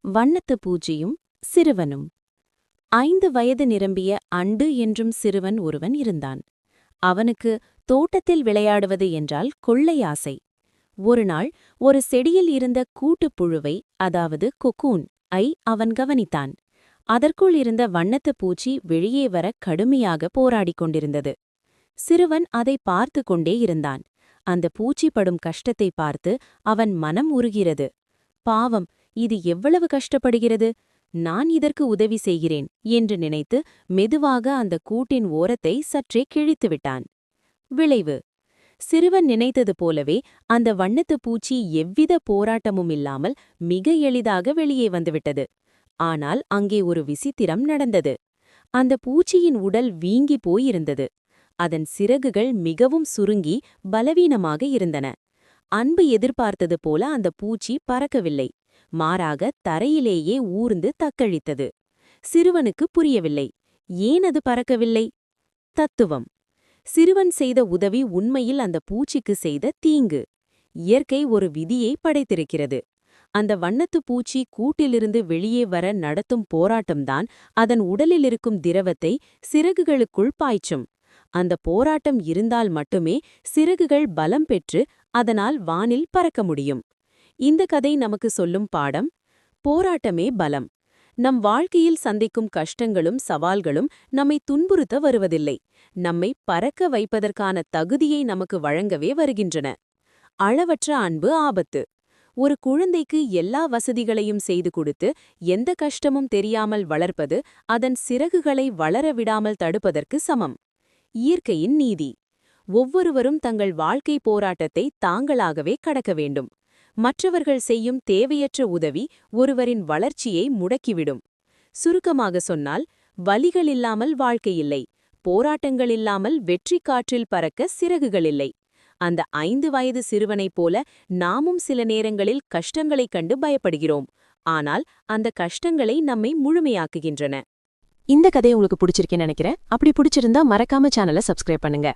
வண்ணத்து பூச்சியும் சிறுவனும். 5 வயது நிரம்பிய அண்டு என்றும் சிறுவன் ஒருவன் இருந்தான். அவனுக்கு தோட்டத்தில் விளையாடுவது என்றால் கொள்ளை ஆசை. ஒருநாள் ஒரு செடியில் இருந்த கூட்டுப்புழுவை, அதாவது கொக்கூன் ஐ அவன் கவனித்தான். அதற்குள் இருந்த வண்ணத்து பூச்சி வெளியே வர கடுமையாக போராடிக் கொண்டிருந்தது. சிறுவன் அதை பார்த்து கொண்டே இருந்தான். அந்த பூச்சி படும் கஷ்டத்தை பார்த்து அவன் மனம் உருகிறது. பாவம், இது எவ்வளவு கஷ்டப்படுகிறது, நான் இதற்கு உதவி செய்கிறேன் என்று நினைத்து மெதுவாக அந்த கூட்டின் ஓரத்தை சற்றே கிழித்துவிட்டான். விளைவு: சிறுவன் நினைத்தது போலவே அந்த வண்ணத்து பூச்சி எவ்வித போராட்டமும் இல்லாமல் மிக எளிதாக வெளியே வந்துவிட்டது. ஆனால் அங்கே ஒரு விசித்திரம் நடந்தது. அந்த பூச்சியின் உடல் வீங்கி போயிருந்தது. அதன் சிறகுகள் மிகவும் சுருங்கி பலவீனமாக இருந்தன. அன்பு எதிர்பார்த்தது போல அந்த பூச்சி பறக்கவில்லை. மாறாக தரையிலேயே ஊர்ந்து தத்தளித்தது. சிறுவனுக்கு புரியவில்லை, ஏன் அது பறக்கவில்லை. தத்துவம்: சிறுவன் செய்த உதவி உண்மையில் அந்த பூச்சிக்கு செய்த தீங்கு. இயற்கை ஒரு விதியை படைத்திருக்கிறது. அந்த வண்ணத்து பூச்சி கூட்டிலிருந்து வெளியே வர நடத்தும் போராட்டம்தான் அதன் உடலில் இருக்கும் திரவத்தை சிறகுகளுக்குள் பாய்ச்சும். அந்த போராட்டம் இருந்தால் மட்டுமே சிறகுகள் பலம் பெற்று அதனால் வானில் பறக்க முடியும். இந்த கதை நமக்கு சொல்லும் பாடம்: போராட்டமே பலம். நம் வாழ்க்கையில் சந்திக்கும் கஷ்டங்களும் சவால்களும் நம்மை துன்புறுத்த வருவதில்லை, நம்மை பறக்க வைப்பதற்கான தகுதியை நமக்கு வழங்கவே வருகின்றன. அளவற்ற அன்பு ஆபத்து. ஒரு குழந்தைக்கு எல்லா வசதிகளையும் செய்து கொடுத்து எந்த கஷ்டமும் தெரியாமல் வளர்ப்பது அதன் சிறகுகளை வளர விடாமல் தடுப்பதற்கு சமம். இயற்கையின் நீதி: ஒவ்வொருவரும் தங்கள் வாழ்க்கை போராட்டத்தை தாங்களாகவே கடக்க வேண்டும். மற்றவர்கள் செய்யும் தேவையற்ற உதவி ஒருவரின் வளர்ச்சியை முடக்கிவிடும். சுருக்கமாக சொன்னால், வலிகளில்லாமல் வாழ்க்கையில்லை, போராட்டங்களில்லாமல் வெற்றி காற்றில் பறக்க சிறகுகளில்லை. அந்த 5 வயது சிறுவனைப் போல நாமும் சில நேரங்களில் கஷ்டங்களைக் கண்டு பயப்படுகிறோம். ஆனால் அந்த கஷ்டங்களை நம்மை முழுமையாக்குகின்றன. இந்த கதை உங்களுக்கு பிடிச்சிருக்கேன்னு நினைக்கிறேன். அப்படி பிடிச்சிருந்தா மறக்காம சேனலை சப்ஸ்கிரைப் பண்ணுங்க.